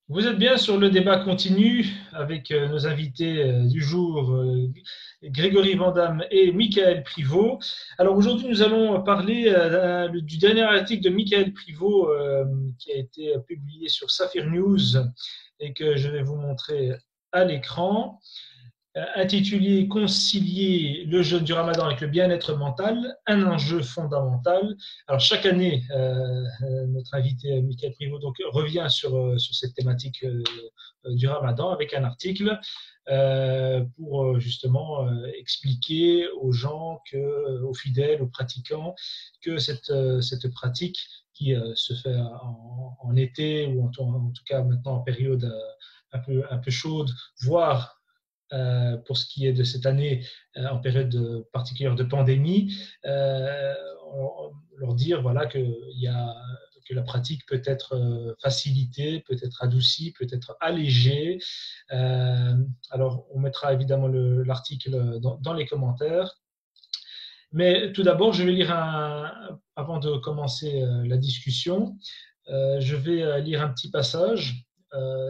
Vous êtes bien sur le débat continu avec nos invités du jour, Grégory Vandamme et Michael Privot. Alors aujourd'hui, nous allons parler du dernier article de Michael Privot qui a été publié sur Saphir News et que je vais vous montrer à l'écran, intitulé Concilier le jeûne du Ramadan avec le bien-être mental, un enjeu fondamental. Alors chaque année, notre invité Michael Privot donc, revient sur cette thématique du Ramadan avec un article pour justement expliquer aux gens, aux fidèles, aux pratiquants, que cette pratique qui se fait en été ou en tout cas maintenant en période un peu chaude, voire pour ce qui est de cette année en période particulière de pandémie, leur dire voilà, que la pratique peut être facilitée, peut être adoucie, peut être allégée. Alors, on mettra évidemment l'article dans les commentaires. Mais tout d'abord, je vais lire avant de commencer la discussion, je vais lire un petit passage.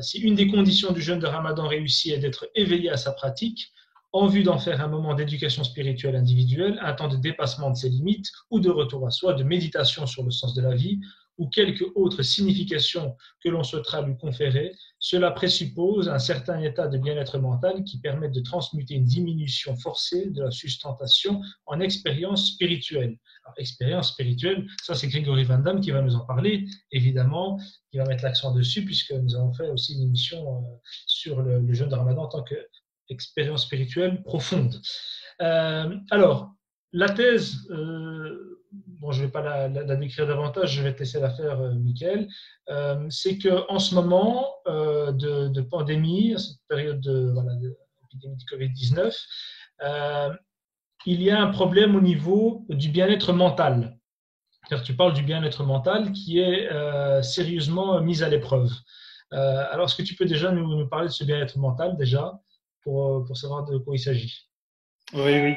Si une des conditions du jeûne de Ramadan réussi est d'être éveillé à sa pratique, en vue d'en faire un moment d'éducation spirituelle individuelle, un temps de dépassement de ses limites ou de retour à soi, de méditation sur le sens de la vie ou quelque autre signification que l'on souhaitera lui conférer, cela présuppose un certain état de bien-être mental qui permet de transmuter une diminution forcée de la sustentation en expérience spirituelle. Alors, expérience spirituelle, ça c'est Grégory Van Damme qui va nous en parler, évidemment, qui va mettre l'accent dessus, puisque nous avons fait aussi une émission sur le jeûne de Ramadan en tant qu'expérience spirituelle profonde. Alors, la thèse, bon, je ne vais pas la décrire davantage, je vais te laisser la faire, Michael. C'est qu'en ce moment de pandémie, cette période d'épidémie de Covid-19, euh, il y a un problème au niveau du bien-être mental. Tu parles du bien-être mental qui est sérieusement mis à l'épreuve. Alors, est-ce que tu peux déjà nous parler de ce bien-être mental, déjà, pour savoir de quoi il s'agit? Oui, oui.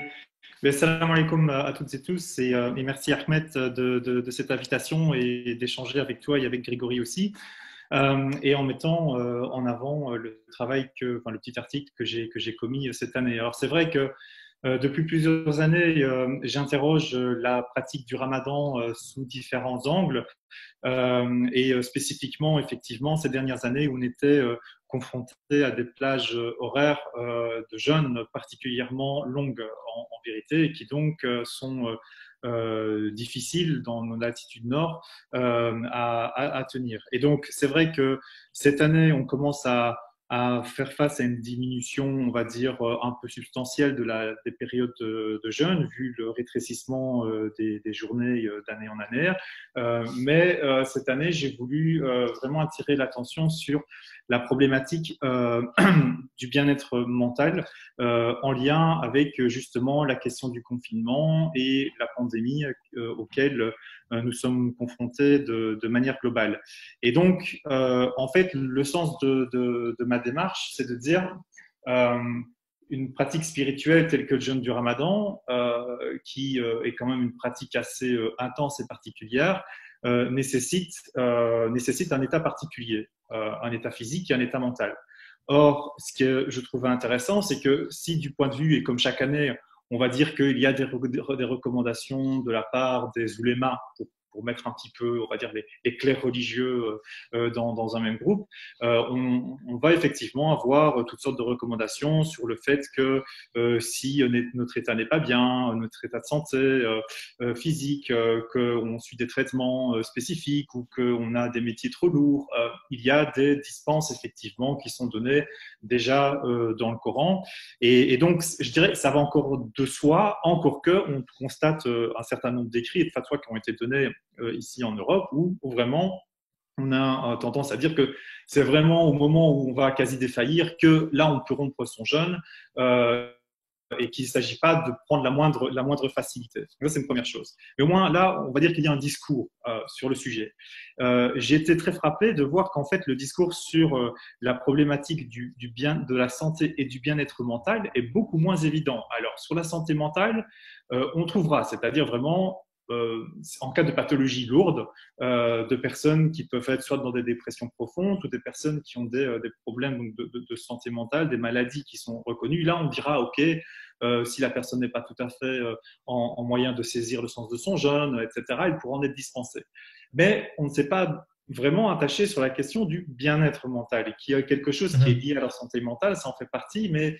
Mais salam alaikum à toutes et tous et merci Ahmed de cette invitation et d'échanger avec toi et avec Grégory aussi et en mettant en avant le travail enfin le petit article que j'ai commis cette année. Alors c'est vrai que depuis plusieurs années, j'interroge la pratique du Ramadan sous différents angles et spécifiquement, effectivement, ces dernières années, où on était confronté à des plages horaires de jeûne particulièrement longues en vérité, et qui donc sont difficiles dans nos latitudes nord à tenir. Et donc, c'est vrai que cette année, on commence à faire face à une diminution, on va dire, un peu substantielle des périodes de jeûne, vu le rétrécissement des journées d'année en année. Mais cette année, j'ai voulu vraiment attirer l'attention sur la problématique du bien-être mental en lien avec justement la question du confinement et la pandémie auquel nous sommes confrontés de manière globale. Et donc, en fait, le sens de ma démarche, c'est de dire une pratique spirituelle telle que le jeûne du Ramadan, qui est quand même une pratique assez intense et particulière, nécessite un état particulier, un état physique et un état mental. Or, ce que je trouvais intéressant, c'est que si du point de vue, et comme chaque année, on va dire qu'il y a des recommandations de la part des oulémas pour mettre un petit peu, on va dire, les clercs religieux dans un même groupe, on va effectivement avoir toutes sortes de recommandations sur le fait que si notre état n'est pas bien, notre état de santé physique, qu'on suit des traitements spécifiques ou qu'on a des métiers trop lourds, il y a des dispenses effectivement qui sont données déjà dans le Coran. Et donc, je dirais que ça va encore de soi, encore que on constate un certain nombre d'écrits et de fatwas qui ont été donnés ici en Europe où vraiment on a tendance à dire que c'est vraiment au moment où on va quasi défaillir que là on peut rompre son jeûne et qu'il ne s'agit pas de prendre la moindre facilité. Ça, c'est une première chose. Mais au moins, là, on va dire qu'il y a un discours sur le sujet. J'ai été très frappé de voir qu'en fait, le discours sur la problématique du bien, de la santé et du bien-être mental est beaucoup moins évident. Alors, sur la santé mentale, on trouvera, c'est-à-dire vraiment en cas de pathologie lourde, de personnes qui peuvent être soit dans des dépressions profondes ou des personnes qui ont des problèmes donc, de santé mentale, des maladies qui sont reconnues. Là, on dira, OK, si la personne n'est pas tout à fait en moyen de saisir le sens de son jeûne, etc., il pourra en être dispensé. Mais on ne s'est pas vraiment attaché sur la question du bien-être mental et qui est quelque chose qui est lié à leur santé mentale, ça en fait partie, mais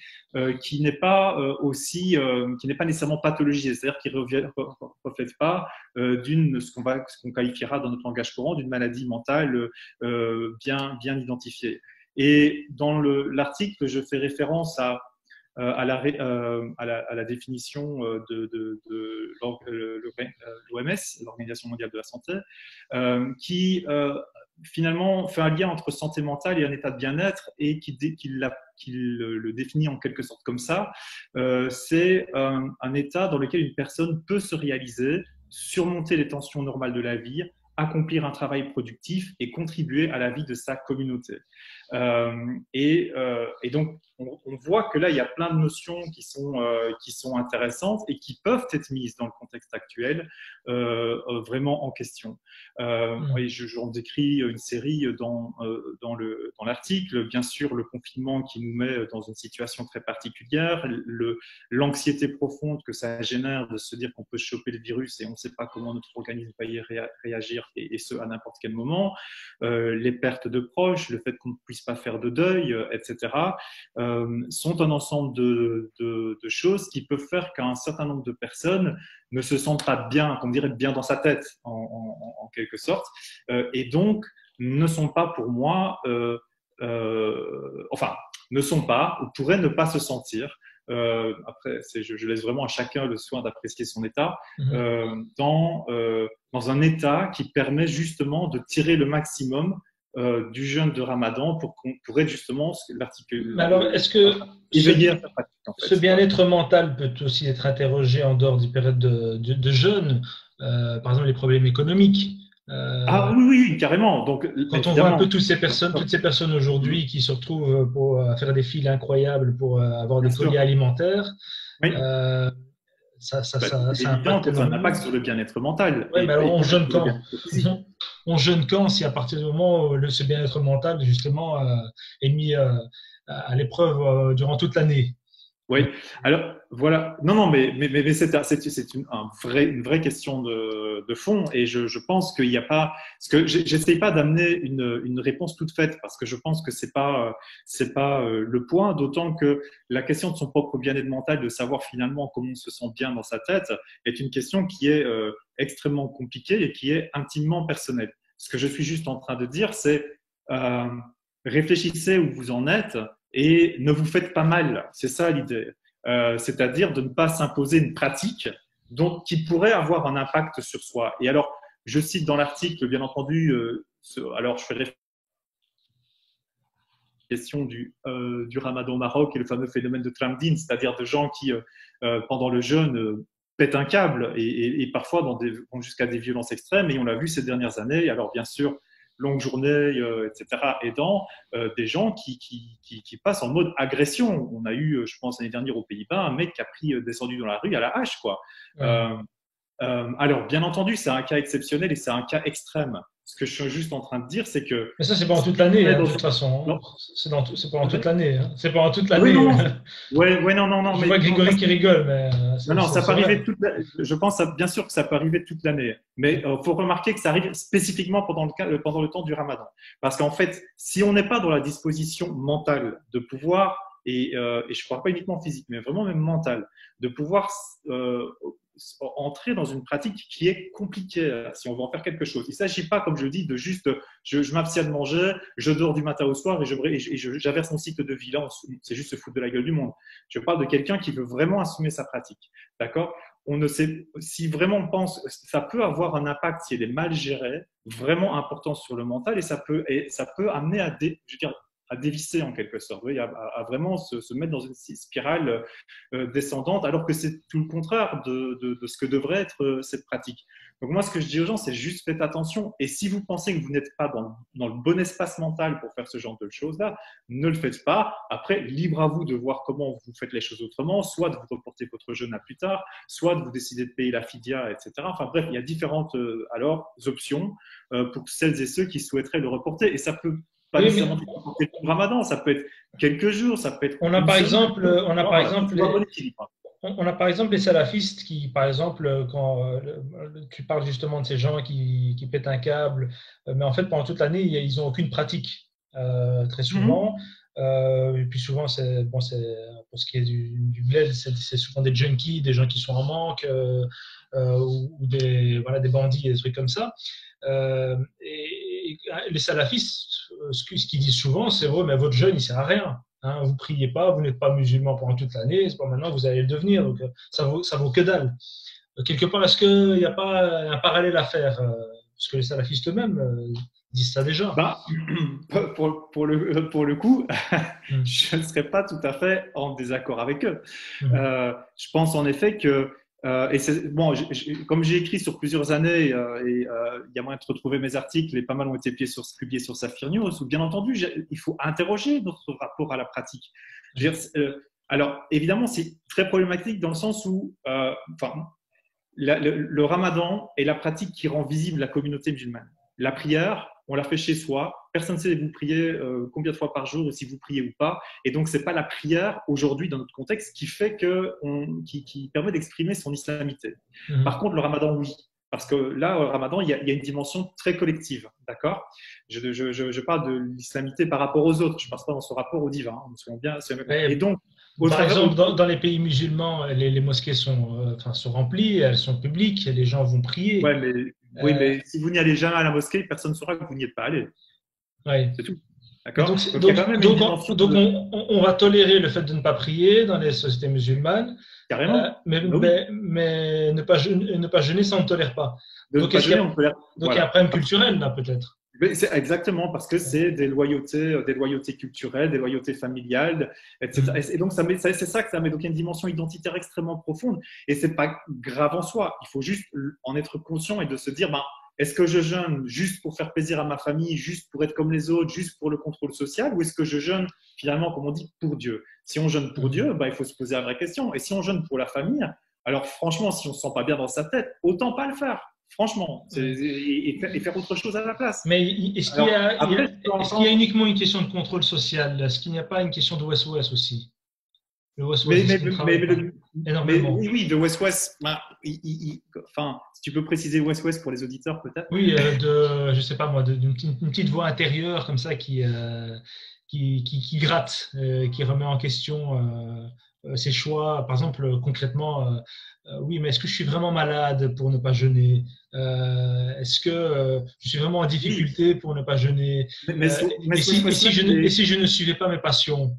qui n'est pas qui n'est pas nécessairement pathologisé, c'est-à-dire qui ne reflète pas ce qu'on qualifiera dans notre langage courant d'une maladie mentale bien identifiée. Et dans l'article, je fais référence à la définition de l'OMS, l'Organisation mondiale de la santé, qui finalement fait un lien entre santé mentale et un état de bien-être et qui le définit en quelque sorte comme ça. C'est un état dans lequel une personne peut se réaliser, surmonter les tensions normales de la vie, accomplir un travail productif et contribuer à la vie de sa communauté. Et donc, on voit que là, il y a plein de notions qui sont intéressantes et qui peuvent être mises dans le contexte actuel vraiment en question. Et j'en décris une série dans l'article. Bien sûr, le confinement qui nous met dans une situation très particulière, l'anxiété profonde que ça génère de se dire qu'on peut choper le virus et on ne sait pas comment notre organisme va y réagir et ce, à n'importe quel moment, les pertes de proches, le fait qu'on ne puisse pas faire de deuil, etc., sont un ensemble de choses qui peuvent faire qu'un certain nombre de personnes ne se sentent pas bien, comme dirait bien dans sa tête, en quelque sorte, et donc ne sont pas pour moi, enfin, ne sont pas, ou pourraient ne pas se sentir. Après, je laisse vraiment à chacun le soin d'apprécier son état, dans un état qui permet justement de tirer le maximum du jeûne de Ramadan pour être justement l'article. Alors, est-ce que ce fait, bien-être mental peut aussi être interrogé en dehors des périodes de jeûne, par exemple les problèmes économiques? Ah oui, carrément. Donc, quand on voit un peu toutes ces personnes aujourd'hui qui se retrouvent pour faire des files incroyables pour avoir des colis alimentaires, oui. Ça impacte un impact sur le bien-être mental. Oui, mais alors on jeûne quand? On jeûne quand si à partir du moment où ce bien-être mental justement est mis à l'épreuve durant toute l'année? Oui, alors voilà. Non, mais c'est une vraie question de fond et je pense qu'il n'y a pas. Parce que j'essaye pas d'amener une réponse toute faite parce que je pense que c'est pas le point. D'autant que la question de son propre bien-être mental, de savoir finalement comment on se sent bien dans sa tête, est une question qui est extrêmement compliquée et qui est intimement personnelle. Ce que je suis juste en train de dire, c'est réfléchissez où vous en êtes. Et ne vous faites pas mal, c'est ça l'idée. C'est-à-dire de ne pas s'imposer une pratique qui pourrait avoir un impact sur soi. Et alors, je cite dans l'article, bien entendu, alors je fais référence à la question du Ramadan au Maroc et le fameux phénomène de Tramdine, c'est-à-dire de gens qui, pendant le jeûne, pètent un câble et parfois vont jusqu'à des violences extrêmes. Et on l'a vu ces dernières années. Alors, bien sûr, longue journée, etc., aidant des gens qui passent en mode agression. On a eu, je pense, l'année dernière aux Pays-Bas, un mec qui a descendu dans la rue à la hache, quoi. Ouais. Alors, bien entendu, c'est un cas exceptionnel et c'est un cas extrême. Ce que je suis juste en train de dire, c'est que… Mais ça, c'est pendant toute l'année, de toute façon. C'est pendant toute l'année. C'est pendant toute l'année. Oui, non. Je vois Grégory qui rigole, mais… Non, ça peut arriver je pense bien sûr que ça peut arriver toute l'année. Mais il faut remarquer que ça arrive spécifiquement pendant le temps du Ramadan. Parce qu'en fait, si on n'est pas dans la disposition mentale de pouvoir, et je ne parle pas uniquement physique, mais vraiment même mentale, de pouvoir entrer dans une pratique qui est compliquée si on veut en faire quelque chose. Il ne s'agit pas, comme je dis, de juste je m'abstiens de manger, je dors du matin au soir et j'inverse mon cycle de vie. Là, c'est juste se foutre de la gueule du monde. Je parle de quelqu'un qui veut vraiment assumer sa pratique. D'accord ? On ne sait, si vraiment on pense, ça peut avoir un impact si elle est mal gérée, vraiment important sur le mental et ça peut amener à à dévisser en quelque sorte, oui, à vraiment se mettre dans une spirale descendante, alors que c'est tout le contraire de ce que devrait être cette pratique. Donc moi, ce que je dis aux gens, c'est juste faites attention. Et si vous pensez que vous n'êtes pas dans le bon espace mental pour faire ce genre de choses-là, ne le faites pas. Après, libre à vous de voir comment vous faites les choses autrement, soit de vous reporter votre jeûne à plus tard, soit de vous décider de payer la fidia, etc. Enfin bref, il y a différentes options pour celles et ceux qui souhaiteraient le reporter. Et ça peut pas Oui, nécessairement mais être le Ramadan, ça peut être quelques jours, ça peut être on a une par semaine. exemple, on a par Voilà, il exemple faut un bon équilibre. on a par exemple les salafistes qui, par exemple, quand tu parles justement de ces gens qui pètent un câble, mais en fait, pendant toute l'année, ils n'ont aucune pratique, très souvent. Mhm. Et puis souvent, bon, pour ce qui est du bled, c'est souvent des junkies, des gens qui sont en manque, ou voilà, des bandits et des trucs comme ça. Et les salafistes, ce qu'ils disent souvent, c'est ouais, mais votre jeûne, il sert à rien. Hein, vous priez pas, vous n'êtes pas musulman pendant toute l'année, c'est pas maintenant que vous allez le devenir, donc ça vaut que dalle. Quelque part, est-ce qu'il n'y a pas un parallèle à faire parce que les salafistes eux-mêmes disent ça déjà. Ben, pour le coup, Mm. je ne serais pas tout à fait en désaccord avec eux. Mm. Je pense en effet que, et bon, comme j'ai écrit sur plusieurs années, il y a moyen de retrouver mes articles, et pas mal ont été publiés sur Saphir News, où bien entendu, il faut interroger notre rapport à la pratique. Je veux dire, alors, évidemment, c'est très problématique dans le sens où, enfin, le ramadan est la pratique qui rend visible la communauté musulmane. La prière, on la fait chez soi. Personne ne sait vous priez combien de fois par jour ou si vous priez ou pas. Et donc, ce n'est pas la prière aujourd'hui dans notre contexte qui fait qui permet d'exprimer son islamité. Par Mm. contre, le ramadan, oui. Parce que là, au ramadan, il y a une dimension très collective. D'accord. Je parle de l'islamité par rapport aux autres. Je ne parle pas dans son rapport au divin. Hein, soyons bien. Et Mais, donc, au par travers. exemple, dans les pays musulmans, les mosquées sont remplies, elles sont publiques, les gens vont prier. Ouais, mais, oui, Euh, mais si vous n'y allez jamais à la mosquée, personne ne saura que vous n'y êtes pas allé. ouais. C'est tout. Mais D'accord. Donc, il y a quand même une dimension de. on va tolérer le fait de ne pas prier dans les sociétés musulmanes, Carrément. Bah oui. mais ne pas jeûner, ça on ne tolère pas. De ne Donc, pas jeûner, on peut l'air. il y a un Voilà. problème culturel là, peut-être. Mais c'est exactement parce que c'est des loyautés culturelles, des loyautés familiales, etc. Mm. Et donc, c'est ça que ça met. Donc, il y a une dimension identitaire extrêmement profonde. Et c'est pas grave en soi. Il faut juste en être conscient et de se dire, ben, est-ce que je jeûne juste pour faire plaisir à ma famille, juste pour être comme les autres, juste pour le contrôle social, ou est-ce que je jeûne finalement, comme on dit, pour Dieu? Si on jeûne pour Dieu, ben, il faut se poser la vraie question. Et si on jeûne pour la famille, alors franchement, si on ne se sent pas bien dans sa tête, autant pas le faire. Franchement, Ouais. et faire autre chose à la place. Mais Alors, après, je peux est-ce qu'il y a entendre. uniquement une question de contrôle social? Est-ce qu'il n'y a pas une question de West-West aussi? Le West-West Mais, dit mais, qu'il ne mais, travaille mais, pas énormément. oui, oui, de West-West. Ben, enfin, si tu peux préciser West-West pour les auditeurs, peut-être. Oui, je sais pas moi, une petite voix intérieure comme ça qui gratte, qui remet en question ses choix. Par exemple, concrètement, oui, mais est-ce que je suis vraiment malade pour ne pas jeûner? Est-ce que je suis vraiment en Oui, difficulté pour ne pas jeûner? mais ce West-West-là, Et si je ne suivais pas mes passions?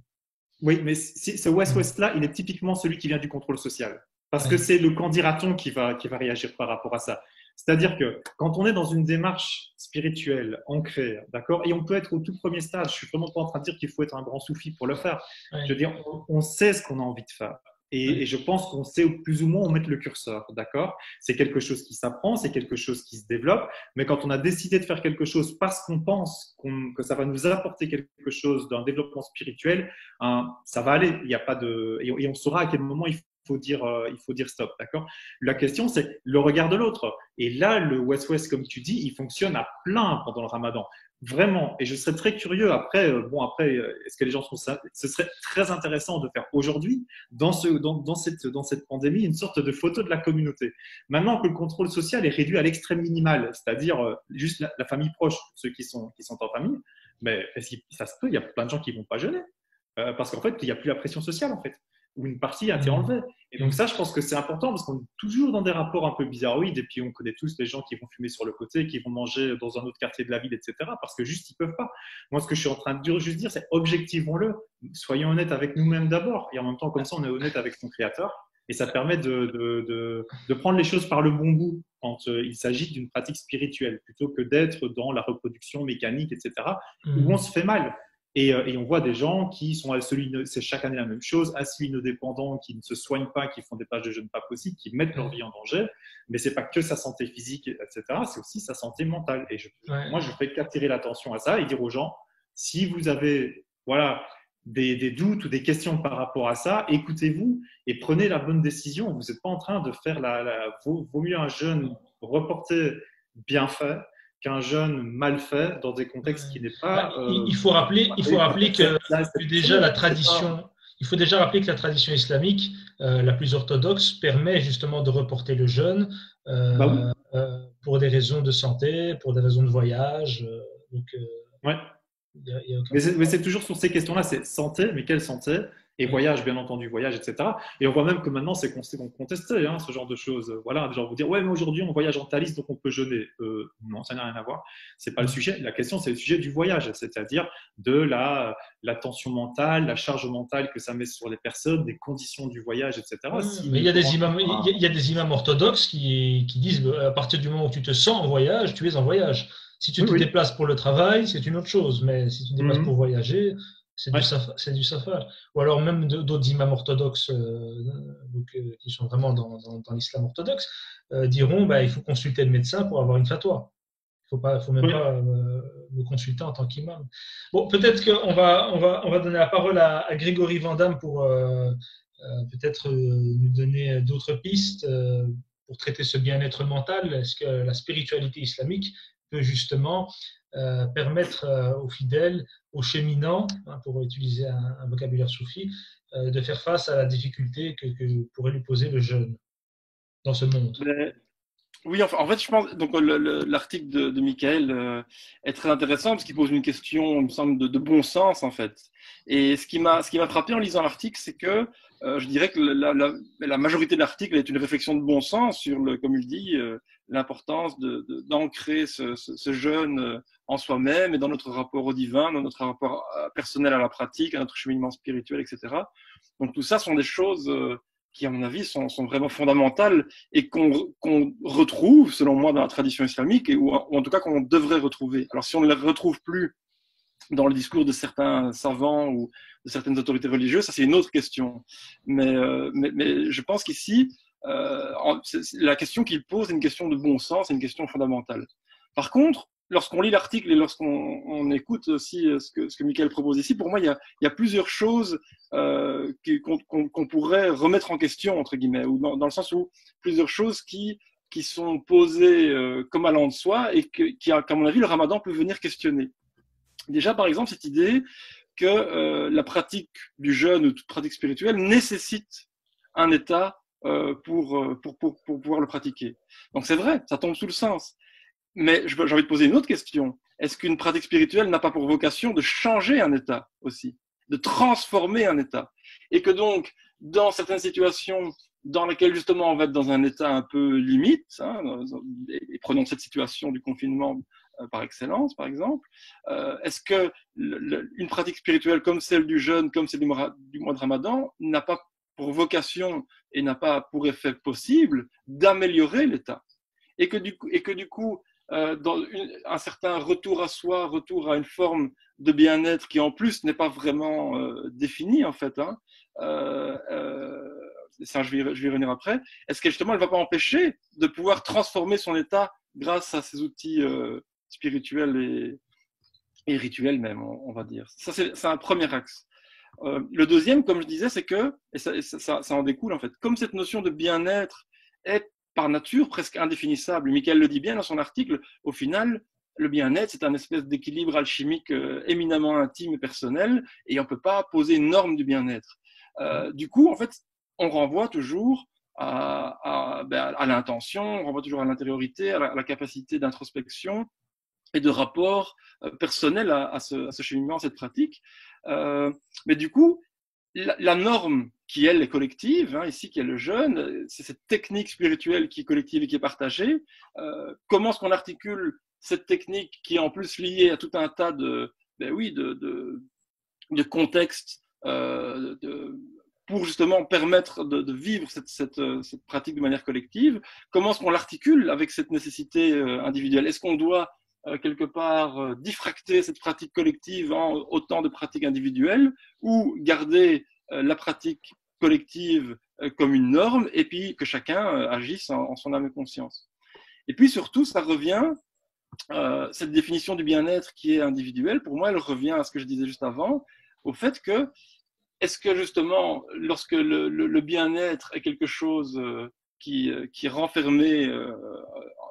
oui, mais ce Hmm. West-West-là, il est typiquement celui qui vient du contrôle social. Parce que Ouais, c'est le qu'en dira-t-on qui va réagir par rapport à ça. C'est-à-dire que quand on est dans une démarche spirituelle ancrée, d'accord, et on peut être au tout premier stade, je suis vraiment pas en train de dire qu'il faut être un grand soufi pour le faire. Je ouais, veux dire, on sait ce qu'on a envie de faire. Et ouais. je pense qu'on sait plus ou moins où mettre le curseur, d'accord. C'est quelque chose qui s'apprend, c'est quelque chose qui se développe, mais quand on a décidé de faire quelque chose parce qu'on pense que ça va nous apporter quelque chose d'un développement spirituel, hein, ça va aller. Il y a pas de et on saura à quel moment il faut dire stop, d'accord. La question c'est le regard de l'autre. Et là, le West-West, comme tu dis, il fonctionne à plein pendant le Ramadan. Vraiment, et je serais très curieux après, est-ce que les gens sont ça? Ce serait très intéressant de faire aujourd'hui, dans cette pandémie, une sorte de photo de la communauté. Maintenant que le contrôle social est réduit à l'extrême minimal, c'est-à-dire juste la famille proche, ceux qui sont en famille, mais ça se peut, il y a plein de gens qui ne vont pas jeûner. Parce qu'en fait, il n'y a plus la pression sociale, en fait, où une partie a été Hmm. enlevée. Et donc ça, je pense que c'est important parce qu'on est toujours dans des rapports un peu bizarroïdes et puis on connaît tous les gens qui vont fumer sur le côté, qui vont manger dans un autre quartier de la ville, etc. Parce que juste, ils peuvent pas. Moi, ce que je suis en train de juste dire, c'est objectivons-le. Soyons honnêtes avec nous-mêmes d'abord. Et en même temps, comme ça, on est honnête avec son créateur. Et ça permet de prendre les choses par le bon bout quand il s'agit d'une pratique spirituelle, plutôt que d'être dans la reproduction mécanique, etc., où on Hmm. se fait mal. Et on voit des gens qui sont c'est chaque année la même chose, insulinodépendants, qui ne se soignent pas, qui font des pages de jeûne pas possibles, qui mettent leur vie en danger. Mais c'est pas que sa santé physique, etc. C'est aussi sa santé mentale. Et moi, je fais qu'attirer l'attention à ça et dire aux gens, si vous avez, voilà, des doutes ou des questions par rapport à ça, écoutez-vous et prenez la bonne décision. Vous n'êtes pas en train de faire vaut mieux un jeûne reporté bien fait qu'un jeûne mal fait dans des contextes qui n'est pas. Il faut rappeler que déjà la tradition. Il faut déjà rappeler que la tradition islamique, la plus orthodoxe, permet justement de reporter le jeûne pour des raisons de santé, pour des raisons de voyage. Ouais. Mais c'est toujours sur ces questions-là, c'est santé, mais quelle santé? Et voyage, bien entendu, voyage, etc. Et on voit même que maintenant, c'est contesté, hein, ce genre de choses. Voilà, genre vous dire, ouais, mais aujourd'hui, on voyage en Thalys, donc on peut jeûner. Non, ça n'a rien à voir. C'est pas le sujet. La question, c'est le sujet du voyage, c'est-à-dire de la tension mentale, la charge mentale que ça met sur les personnes, des conditions du voyage, etc. Mais il y a des imams orthodoxes qui disent, à partir du moment où tu te sens en voyage, tu es en voyage. Si tu te déplaces pour le travail, c'est une autre chose. Mais si tu te déplaces pour voyager, c'est du safar. Ou alors même d'autres imams orthodoxes qui sont vraiment dans l'islam orthodoxe diront il faut consulter le médecin pour avoir une fatwa. Il ne faut même pas me consulter en tant qu'imam. Bon, peut-être qu'on va donner la parole à Grégory Vandamme pour peut-être nous donner d'autres pistes pour traiter ce bien-être mental. Est-ce que la spiritualité islamique peut justement permettre aux fidèles, aux cheminants, pour utiliser un vocabulaire soufi, de faire face à la difficulté que pourrait lui poser le jeûne dans ce monde? Oui, en fait, je pense donc l'article de Michael est très intéressant parce qu'il pose une question, il me semble, de bon sens en fait. Et ce qui m'a frappé en lisant l'article, c'est que je dirais que la majorité de l'article est une réflexion de bon sens sur comme il dit, l'importance d'ancrer ce jeûne en soi-même et dans notre rapport au divin, dans notre rapport personnel à la pratique, à notre cheminement spirituel, etc. Donc tout ça sont des choses qui, à mon avis, sont vraiment fondamentales et qu'on retrouve, selon moi, dans la tradition islamique, ou en tout cas qu'on devrait retrouver. Alors, si on ne les retrouve plus dans le discours de certains savants ou de certaines autorités religieuses, ça c'est une autre question. Mais je pense qu'ici, la question qu'il pose est une question de bon sens, c'est une question fondamentale. Par contre, lorsqu'on lit l'article et lorsqu'on écoute aussi ce que Michael propose ici, pour moi, il y a plusieurs choses qu'on pourrait remettre en question, entre guillemets, ou dans le sens où plusieurs choses qui sont posées comme allant de soi et qu'à mon avis, le ramadan peut venir questionner. Déjà, par exemple, cette idée que la pratique du jeûne ou toute pratique spirituelle nécessite un état pour pouvoir le pratiquer. Donc c'est vrai, ça tombe sous le sens. Mais j'ai envie de poser une autre question. Est-ce qu'une pratique spirituelle n'a pas pour vocation de changer un état aussi, de transformer un état? Et que donc, dans certaines situations dans lesquelles justement on va être dans un état un peu limite, et prenons cette situation du confinement par excellence, par exemple, est-ce que une pratique spirituelle comme celle du jeûne, comme celle du mois de Ramadan, n'a pas pour vocation et n'a pas pour effet possible d'améliorer l'état? Et que du coup dans un certain retour à soi, retour à une forme de bien-être qui en plus n'est pas vraiment définie en fait. Ça, je vais y revenir après. Est-ce que justement, elle ne va pas empêcher de pouvoir transformer son état grâce à ces outils spirituels et rituels même, on va dire. Ça, c'est un premier axe. Le deuxième, comme je disais, c'est que, et ça en découle en fait, comme cette notion de bien-être est par nature presque indéfinissable. Michael le dit bien dans son article, au final, le bien-être, c'est un espèce d'équilibre alchimique éminemment intime et personnel, et on ne peut pas poser une norme du bien-être. Du coup, en fait, on renvoie toujours à l'intention, on renvoie toujours à l'intériorité, à la capacité d'introspection et de rapport personnel à ce cheminement, à cette pratique. Mais du coup, la norme qui, elle, est collective, ici, qui est le jeûne, c'est cette technique spirituelle qui est collective et qui est partagée. Comment est-ce qu'on articule cette technique qui est en plus liée à tout un tas de contextes pour justement permettre de vivre cette pratique de manière collective? Comment est-ce qu'on l'articule avec cette nécessité individuelle? Est-ce qu'on doit quelque part diffracter cette pratique collective en autant de pratiques individuelles, ou garder la pratique collective comme une norme, et puis que chacun agisse en son âme et conscience. Et puis surtout, ça revient, cette définition du bien-être qui est individuelle, pour moi, elle revient à ce que je disais juste avant, au fait que, est-ce que justement, lorsque le bien-être est quelque chose qui est renfermé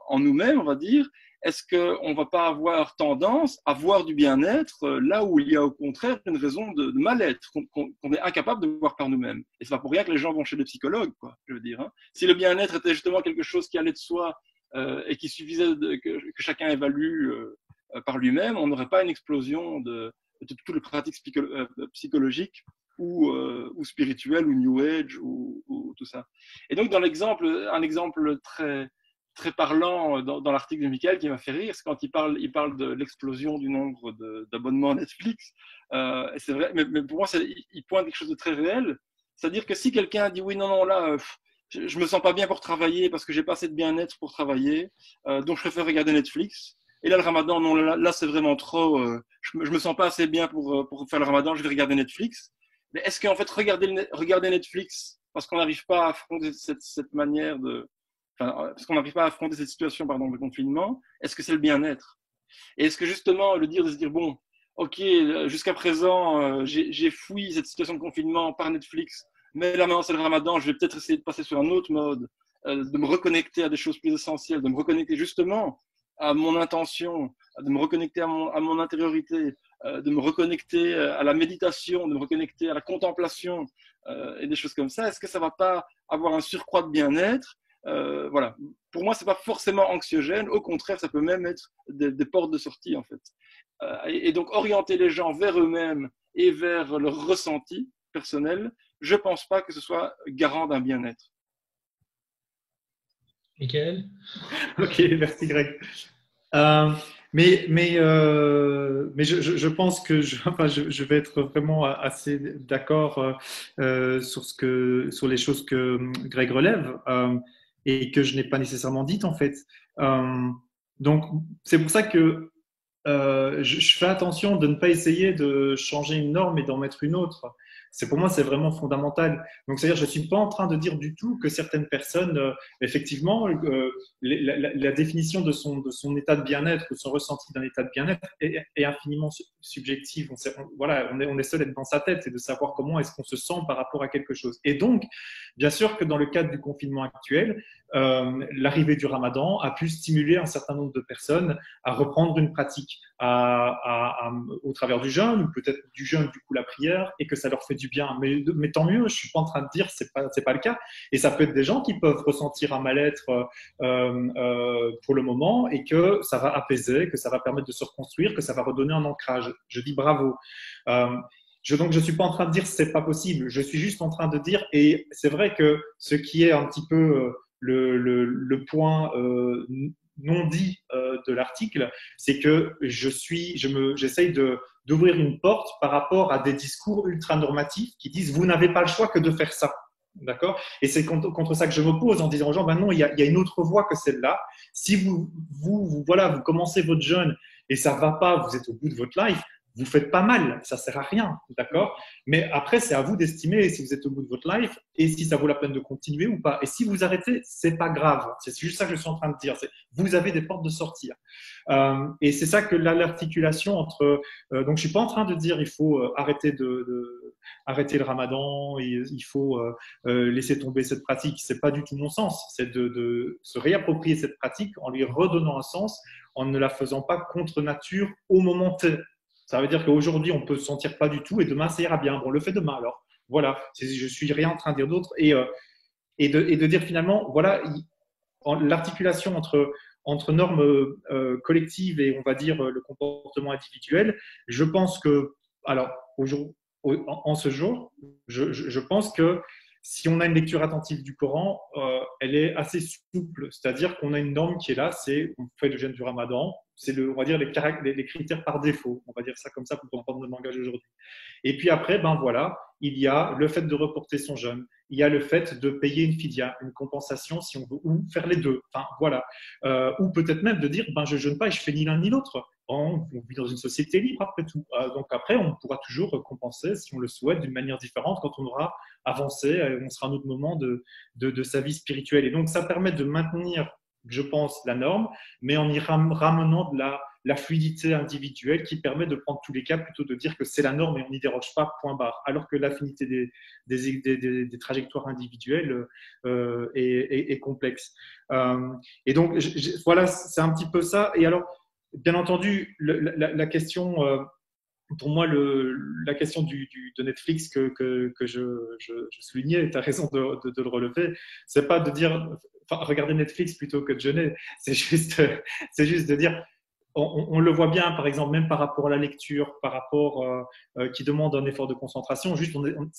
en nous-mêmes, on va dire, est-ce qu'on ne va pas avoir tendance à voir du bien-être là où il y a au contraire une raison de mal-être qu'on est incapable de voir par nous-mêmes. Et c'est pas pour rien que les gens vont chez des psychologues, quoi, je veux dire. Hein. Si le bien-être était justement quelque chose qui allait de soi et qui suffisait que chacun évalue par lui-même, on n'aurait pas une explosion de toutes les pratiques psychologiques ou spirituelles ou New Age ou tout ça. Et donc dans l'exemple, un exemple très parlant dans l'article de Michael qui m'a fait rire, c'est quand il parle de l'explosion du nombre d'abonnements Netflix. Et c'est vrai, mais pour moi, il pointe quelque chose de très réel. C'est-à-dire que si quelqu'un dit oui, non, là, je me sens pas bien pour travailler parce que j'ai pas assez de bien-être pour travailler, donc je préfère regarder Netflix. Et là, le Ramadan, non, là c'est vraiment trop. Je me sens pas assez bien pour faire le Ramadan, je vais regarder Netflix. Mais est-ce qu'en fait, regarder Netflix parce qu'on n'arrive pas à affronter cette manière parce qu'on n'arrive pas à affronter cette situation de confinement, est-ce que c'est le bien-être? Et est-ce que justement de se dire bon, ok, jusqu'à présent j'ai fui cette situation de confinement par Netflix, mais là maintenant c'est le Ramadan, je vais peut-être essayer de passer sur un autre mode, de me reconnecter à des choses plus essentielles, de me reconnecter justement à mon intention, de me reconnecter à mon intériorité, de me reconnecter à la méditation, de me reconnecter à la contemplation et des choses comme ça. Est-ce que ça va pas avoir un surcroît de bien-être? Voilà. Pour moi, c'est pas forcément anxiogène. Au contraire, ça peut même être des portes de sortie, en fait. Et donc, orienter les gens vers eux-mêmes et vers leur ressenti personnel, je pense pas que ce soit garant d'un bien-être. Michael? Ok, merci Greg. Mais je pense que je vais être vraiment assez d'accord sur les choses que Greg relève et que je n'ai pas nécessairement dites en fait. Donc c'est pour ça que je fais attention de ne pas essayer de changer une norme et d'en mettre une autre. Pour moi, c'est vraiment fondamental. Donc, c'est-à-dire, je ne suis pas en train de dire du tout que certaines personnes, effectivement, la définition de son état de bien-être ou son ressenti d'un état de bien-être est infiniment subjective. On est seul d'être dans sa tête et de savoir comment est-ce qu'on se sent par rapport à quelque chose. Et donc, bien sûr que dans le cadre du confinement actuel, l'arrivée du Ramadan a pu stimuler un certain nombre de personnes à reprendre une pratique au travers du jeûne, ou peut-être du jeûne, du coup la prière, et que ça leur fait du bien. Mais tant mieux, je suis pas en train de dire c'est pas le cas. Et ça peut être des gens qui peuvent ressentir un mal-être pour le moment et que ça va apaiser, que ça va permettre de se reconstruire, que ça va redonner un ancrage. Je dis bravo. Donc, je suis pas en train de dire c'est pas possible. Je suis juste en train de dire, et c'est vrai que ce qui est un petit peu le point non dit de l'article, c'est que j'essaye d'ouvrir une porte par rapport à des discours ultra normatifs qui disent vous n'avez pas le choix que de faire ça. D'accord? Et c'est contre ça que je m'oppose en disant aux gens, ben non, il y a une autre voie que celle-là. Si vous commencez votre jeûne et ça ne va pas, vous êtes au bout de votre life, vous faites pas mal, ça sert à rien, d'accord? Mais après, c'est à vous d'estimer si vous êtes au bout de votre life et si ça vaut la peine de continuer ou pas. Et si vous arrêtez, c'est pas grave. C'est juste ça que je suis en train de dire. Vous avez des portes de sortir. Et c'est ça que l'articulation entre. Donc, je suis pas en train de dire il faut arrêter arrêter le Ramadan, il faut laisser tomber cette pratique. C'est pas du tout mon sens. C'est de se réapproprier cette pratique en lui redonnant un sens, en ne la faisant pas contre nature au moment T. Ça veut dire qu'aujourd'hui, on peut se sentir pas du tout et demain, ça ira bien. Bon, on le fait demain alors. Voilà, je suis rien en train de dire d'autre. Et de dire finalement, voilà, l'articulation entre normes collectives et on va dire le comportement individuel, je pense que, alors, en ce jour, je pense que si on a une lecture attentive du Coran, elle est assez souple. C'est-à-dire qu'on a une norme qui est là, c'est on fait le jeûne du Ramadan, on va dire les critères par défaut, on va dire ça comme ça pour reprendre le langage aujourd'hui. Et puis après, ben voilà, il y a le fait de reporter son jeûne, il y a le fait de payer une fidia, une compensation si on veut, ou faire les deux. Enfin voilà, ou peut-être même de dire ben je jeûne pas et je fais ni l'un ni l'autre. On vit dans une société libre après tout. Donc après, on pourra toujours compenser si on le souhaite d'une manière différente quand on aura avancé, on sera à un autre moment de sa vie spirituelle. Et donc ça permet de maintenir, je pense, la norme, mais en y ramenant de la fluidité individuelle qui permet de prendre tous les cas plutôt de dire que c'est la norme et on n'y déroge pas, point barre. Alors que l'affinité des trajectoires individuelles est complexe. Et donc, voilà, c'est un petit peu ça. Et alors, bien entendu, la question, pour moi, la question de Netflix que je soulignais, tu as raison de le relever, c'est pas de dire, enfin, regarder Netflix plutôt que de jeûner, c'est juste de dire, on le voit bien, par exemple, même par rapport à la lecture, par rapport qui demande un effort de concentration. Juste,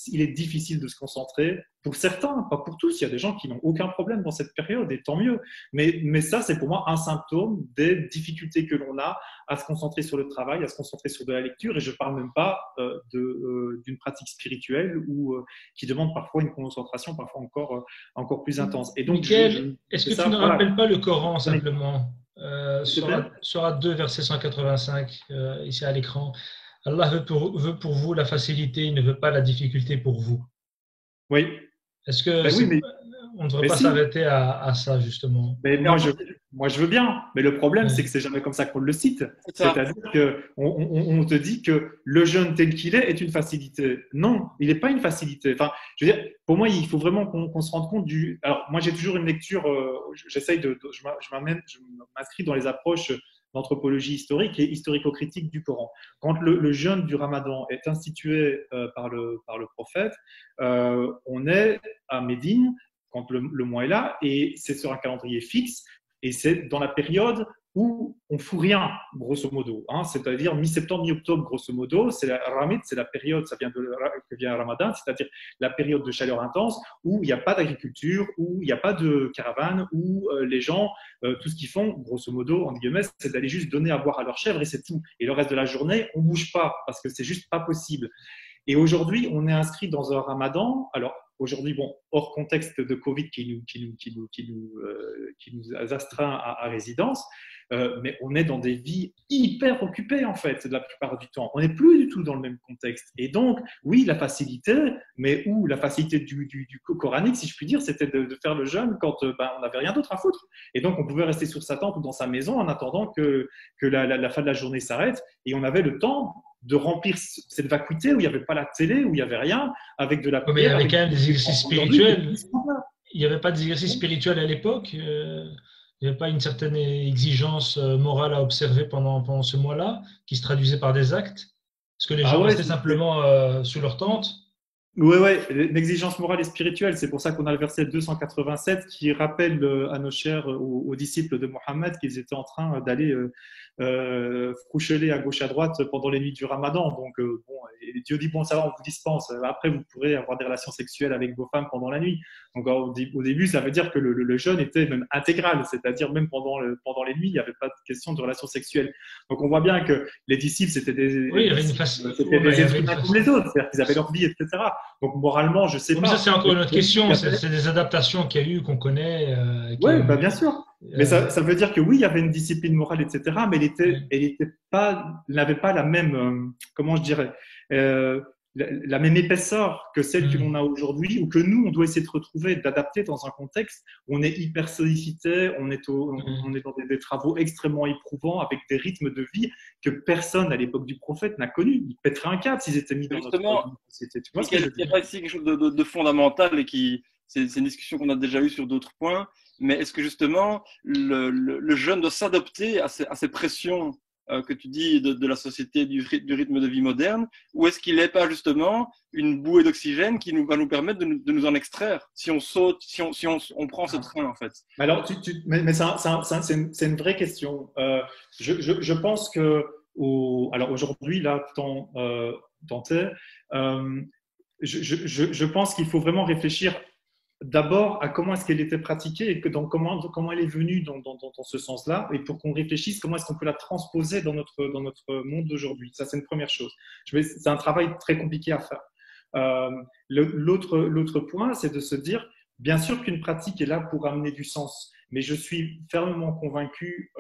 il est difficile de se concentrer. Pour certains, pas pour tous. Il y a des gens qui n'ont aucun problème dans cette période, et tant mieux. Mais ça, c'est pour moi un symptôme des difficultés que l'on a à se concentrer sur le travail, à se concentrer sur de la lecture. Et je ne parle même pas d'une pratique spirituelle qui demande parfois une concentration, parfois encore plus intense. Et donc, Michael, est-ce que tu ne rappelles pas le Coran simplement? Surat 2, verset 185, ici à l'écran. Allah veut pour vous la facilité, il ne veut pas la difficulté pour vous. Oui. Est-ce que on ne devrait pas s'arrêter à ça, justement? Mais moi, je veux bien. Mais le problème, c'est que c'est jamais comme ça qu'on le cite. C'est-à-dire qu'on te dit que le jeûne tel qu'il est une facilité. Non, il n'est pas une facilité. Enfin, je veux dire, pour moi, il faut vraiment qu'on se rende compte du. Alors, moi, j'ai toujours une lecture. J'essaye je m'inscris dans les approches d'anthropologie historique et historico-critique du Coran. Quand le jeûne du Ramadan est institué par le prophète, on est à Médine quand le mois est là, et c'est sur un calendrier fixe, et c'est dans la période où on fout rien, grosso modo, hein, c'est-à-dire mi-septembre, mi-octobre, grosso modo, c'est la Ramid, c'est la période, ça vient que vient Ramadan, c'est-à-dire la période de chaleur intense, où il n'y a pas d'agriculture, où il n'y a pas de caravane, où les gens, tout ce qu'ils font, grosso modo, en guillemets, c'est d'aller juste donner à boire à leurs chèvres, et c'est tout. Et le reste de la journée, on ne bouge pas, parce que c'est juste pas possible. Et aujourd'hui, on est inscrit dans un Ramadan. Alors, aujourd'hui, bon, hors contexte de Covid qui nous astreint à résidence, mais on est dans des vies hyper occupées, en fait, la plupart du temps. On n'est plus du tout dans le même contexte. Et donc, oui, la facilité, mais où la facilité du coranique, si je puis dire, c'était de faire le jeûne quand on n'avait rien d'autre à foutre. Et donc, on pouvait rester sur sa tente ou dans sa maison en attendant que la fin de la journée s'arrête. Et on avait le temps de remplir cette vacuité où il n'y avait pas la télé, où il n'y avait rien, avec de la prière. Mais il y avait quand même des exercices spirituels. Il n'y avait pas d'exercices spirituels à l'époque. Il n'y avait pas une certaine exigence morale à observer pendant ce mois-là, qui se traduisait par des actes. Est-ce que les gens restaient simplement sous leur tente? Oui, l'exigence morale et spirituelle. C'est pour ça qu'on a le verset 287 qui rappelle à nos chers, aux disciples de Mohammed qu'ils étaient en train d'aller froucheler à gauche à droite pendant les nuits du Ramadan. Donc, et Dieu dit, bon, ça va, on vous dispense. Après, vous pourrez avoir des relations sexuelles avec vos femmes pendant la nuit. Donc, au début, ça veut dire que le jeûne était même intégral, c'est-à-dire même pendant les nuits, il n'y avait pas de question de relations sexuelles. Donc, on voit bien que les disciples, c'était des êtres humains comme les autres, c'est-à-dire qu'ils avaient leur vie, etc. Donc, moralement, je ne sais pas. Mais ça, c'est encore une autre question. C'est des adaptations qu'il y a eu, qu'on connaît. Oui, bien sûr. Mais ça veut dire que oui, il y avait une discipline morale, etc. Mais elle n'avait pas la même, comment je dirais, la même épaisseur que celle que l'on a aujourd'hui, ou que nous, on doit essayer de retrouver, d'adapter dans un contexte où on est hyper sollicité, on est dans des travaux extrêmement éprouvants, avec des rythmes de vie que personne à l'époque du prophète n'a connu. Ils pèteraient un câble s'ils étaient mis dans notre société. Tu vois ce que je veux dire ? Il y a ici quelque chose de fondamental et c'est une discussion qu'on a déjà eue sur d'autres points. Mais est-ce que justement le jeune doit s'adapter à ces pressions que tu dis de la société, du rythme de vie moderne, ou est-ce qu'il n'est pas justement une bouée d'oxygène qui va nous permettre de nous en extraire si on saute, si on prend ce train en fait? Alors, mais c'est une vraie question. Je pense que alors aujourd'hui là, je pense qu'il faut vraiment réfléchir d'abord à comment est-ce qu'elle était pratiquée et comment elle est venue dans ce sens-là, et pour qu'on réfléchisse comment est-ce qu'on peut la transposer dans notre monde d'aujourd'hui. Ça, c'est une première chose. C'est un travail très compliqué à faire. L'autre point, c'est de se dire, bien sûr qu'une pratique est là pour amener du sens, mais je suis fermement convaincu,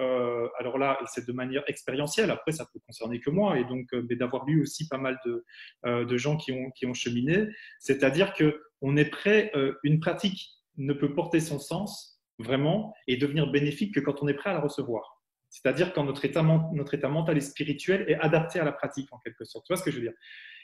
alors là, et c'est de manière expérientielle, après ça peut concerner que moi, et donc mais d'avoir lu aussi pas mal de gens qui ont cheminé, c'est-à-dire qu'on est prêt, une pratique ne peut porter son sens vraiment et devenir bénéfique que quand on est prêt à la recevoir. C'est-à-dire quand notre état mental et spirituel est adapté à la pratique en quelque sorte. Tu vois ce que je veux dire?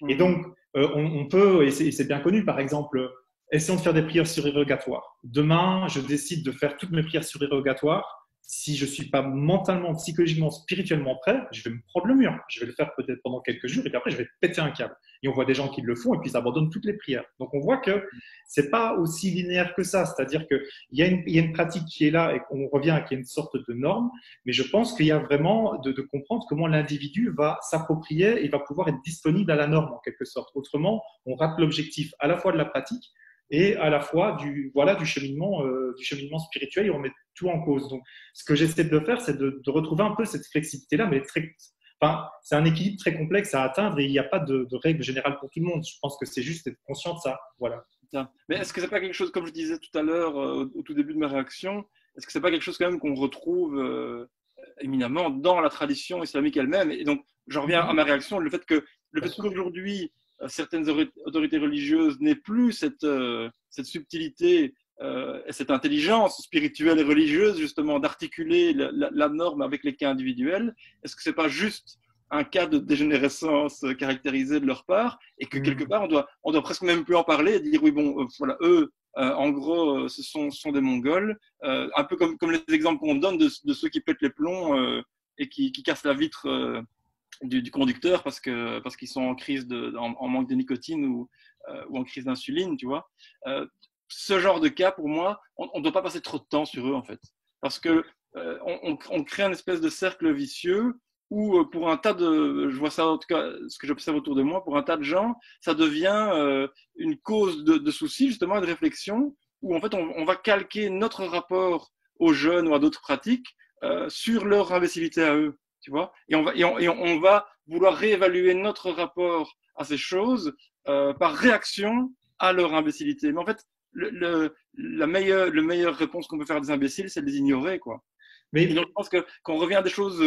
Et donc, on peut, et c'est bien connu, par exemple, essayons de faire des prières surérogatoires. Demain, je décide de faire toutes mes prières surérogatoires. Si je ne suis pas mentalement, psychologiquement, spirituellement prêt, je vais me prendre le mur. Je vais le faire peut-être pendant quelques jours et puis après, je vais péter un câble. Et on voit des gens qui le font et puis ils abandonnent toutes les prières. Donc, on voit que ce n'est pas aussi linéaire que ça. C'est-à-dire qu'il y a une pratique qui est là et qu'on revient à qui est une sorte de norme. Mais je pense qu'il y a vraiment de comprendre comment l'individu va s'approprier et va pouvoir être disponible à la norme en quelque sorte. Autrement, on rate l'objectif à la fois de la pratique et à la fois du cheminement spirituel, et on met tout en cause. Donc, ce que j'essaie de faire, c'est de retrouver un peu cette flexibilité-là, mais c'est un équilibre très complexe à atteindre et il n'y a pas de règle générale pour tout le monde. Je pense que c'est juste être conscient de ça. Voilà. Mais est-ce que c'est pas quelque chose, comme je disais tout à l'heure au tout début de ma réaction, est-ce que c'est pas quelque chose quand même qu'on retrouve éminemment dans la tradition islamique elle-même? Et donc, j'en reviens à ma réaction, le fait qu'aujourd'hui, certaines autorités religieuses n'aient plus cette subtilité et cette intelligence spirituelle et religieuse, justement, d'articuler la norme avec les cas individuels. Est-ce que ce n'est pas juste un cas de dégénérescence caractérisé de leur part, et que quelque part, on doit presque même plus en parler et dire, oui, bon, voilà, eux, en gros, ce sont des Mongols, un peu comme les exemples qu'on donne de ceux qui pètent les plombs et qui cassent la vitre du conducteur parce qu'ils sont en crise en manque de nicotine ou en crise d'insuline, tu vois. Ce genre de cas, pour moi, on ne doit pas passer trop de temps sur eux, en fait. Parce que on crée un espèce de cercle vicieux où, pour un tas je vois ça en tout cas, ce que j'observe autour de moi, pour un tas de gens, ça devient une cause de soucis, justement, et de réflexion, où en fait, on va calquer notre rapport aux jeunes ou à d'autres pratiques sur leur imbécilité à eux. Tu vois, et on va vouloir réévaluer notre rapport à ces choses par réaction à leur imbécilité. Mais en fait, la meilleure réponse qu'on peut faire à des imbéciles, c'est de les ignorer, quoi. Et donc, je pense qu'on revient à des choses.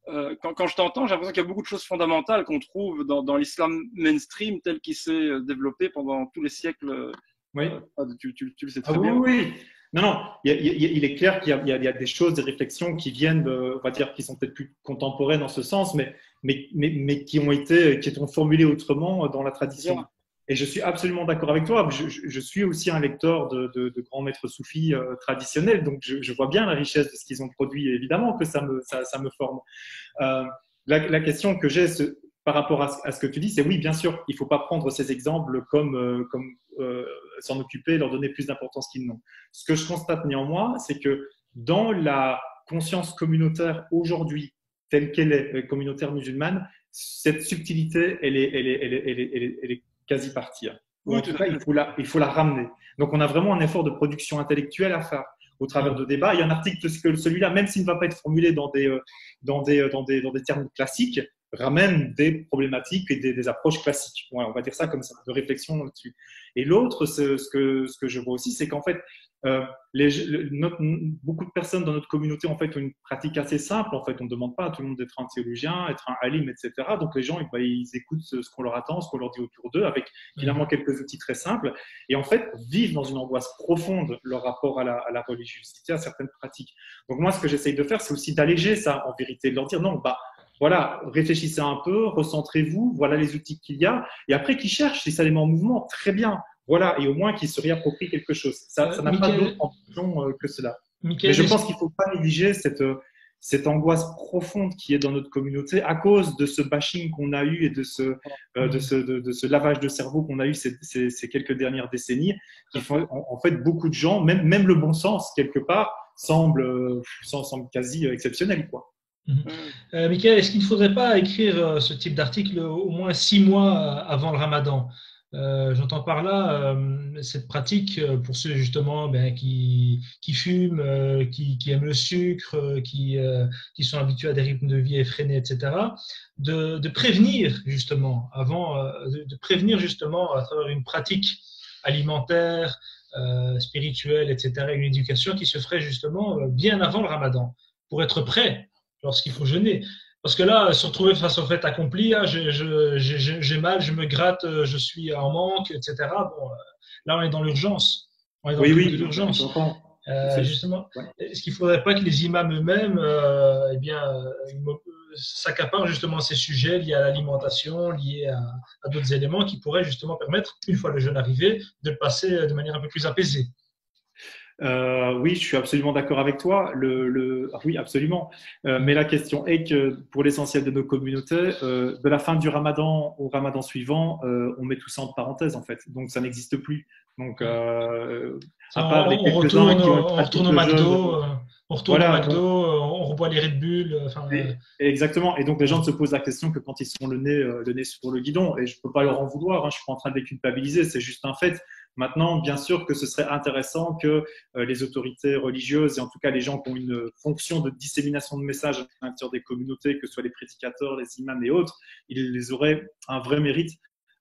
Quand je t'entends, j'ai l'impression qu'il y a beaucoup de choses fondamentales qu'on trouve dans l'islam mainstream tel qu'il s'est développé pendant tous les siècles. Oui. Tu le sais très bien. Oui. Non, il est clair qu'il y a des choses, des réflexions qui viennent, on va dire, qui sont peut-être plus contemporaines en ce sens, mais qui ont formulées autrement dans la tradition. Yeah. Et je suis absolument d'accord avec toi. Je suis aussi un lecteur de grands maîtres soufis traditionnels, donc je vois bien la richesse de ce qu'ils ont produit. Et évidemment que ça me forme. La question que j'ai par rapport à ce que tu dis, c'est oui, bien sûr, il ne faut pas prendre ces exemples comme s'en occuper, leur donner plus d'importance qu'ils n'ont. Ce que je constate néanmoins, c'est que dans la conscience communautaire aujourd'hui, telle qu'elle est, communautaire musulmane, cette subtilité, elle est quasi partie. Ou en tout cas, il faut la ramener. Donc, on a vraiment un effort de production intellectuelle à faire au travers de débats. Il y a un article que celui-là, même s'il ne va pas être formulé dans des termes classiques, ramène des problématiques et des approches classiques. Ouais, on va dire ça comme ça, de réflexion là-dessus. Et l'autre, ce que je vois aussi, c'est qu'en fait, beaucoup de personnes dans notre communauté en fait, ont une pratique assez simple. En fait, on ne demande pas à tout le monde d'être un théologien, être un alim, etc. Donc, les gens, ils écoutent ce qu'on leur attend, ce qu'on leur dit autour d'eux, avec finalement quelques outils très simples. Et en fait, vivent dans une angoisse profonde leur rapport à la religiosité, à certaines pratiques. Donc, moi, ce que j'essaye de faire, c'est aussi d'alléger ça, en vérité, de leur dire non, voilà, réfléchissez un peu, recentrez-vous, voilà les outils qu'il y a. Et après, qu'ils cherchent, si ça les met en mouvement, très bien. Voilà, et au moins qu'ils se réapproprient quelque chose. Ça n'a pas d'autre ambition que cela. Mais je pense qu'il ne faut pas négliger cette angoisse profonde qui est dans notre communauté à cause de ce bashing qu'on a eu et de ce lavage de cerveau qu'on a eu ces quelques dernières décennies, qui font en fait beaucoup de gens, même le bon sens, quelque part, semble quasi exceptionnel, quoi. Michael, est-ce qu'il ne faudrait pas écrire ce type d'article au moins 6 mois avant le Ramadan? J'entends par là cette pratique pour ceux justement qui fument, qui aiment le sucre, qui sont habitués à des rythmes de vie effrénés, etc., de prévenir justement, de prévenir justement à travers une pratique alimentaire, spirituelle, etc., une éducation qui se ferait justement bien avant le ramadan, pour être prêt lorsqu'il faut jeûner. Parce que là, se retrouver face au fait accompli, ah, j'ai mal, je me gratte, je suis en manque, etc. Bon, là, on est dans l'urgence. On est dans le Oui, truc de oui, l'urgence. j'entends. Justement, Ouais. est-ce qu'il ne faudrait pas que les imams eux-mêmes s'accaparent justement ces sujets liés à l'alimentation, liés à d'autres éléments qui pourraient justement permettre, une fois le jeûne arrivé, de le passer de manière un peu plus apaisée? Oui, je suis absolument d'accord avec toi. Oui, absolument. Mais la question est que pour l'essentiel de nos communautés, de la fin du Ramadan au Ramadan suivant, on met tout ça entre parenthèses en fait. Donc ça n'existe plus. Donc à part les quelques-uns qui ont une On pratique retourne au de jeûne, McDo, voilà. Donc on reboit les Red Bull. exactement. Et donc les gens ne se posent la question que quand ils sont le nez sur le guidon. Et je peux pas leur en vouloir. Hein, je suis pas en train de les culpabiliser. C'est juste un fait. Maintenant, bien sûr que ce serait intéressant que les autorités religieuses et en tout cas les gens qui ont une fonction de dissémination de messages à l'intérieur des communautés, que ce soit les prédicateurs, les imams et autres, ils auraient un vrai mérite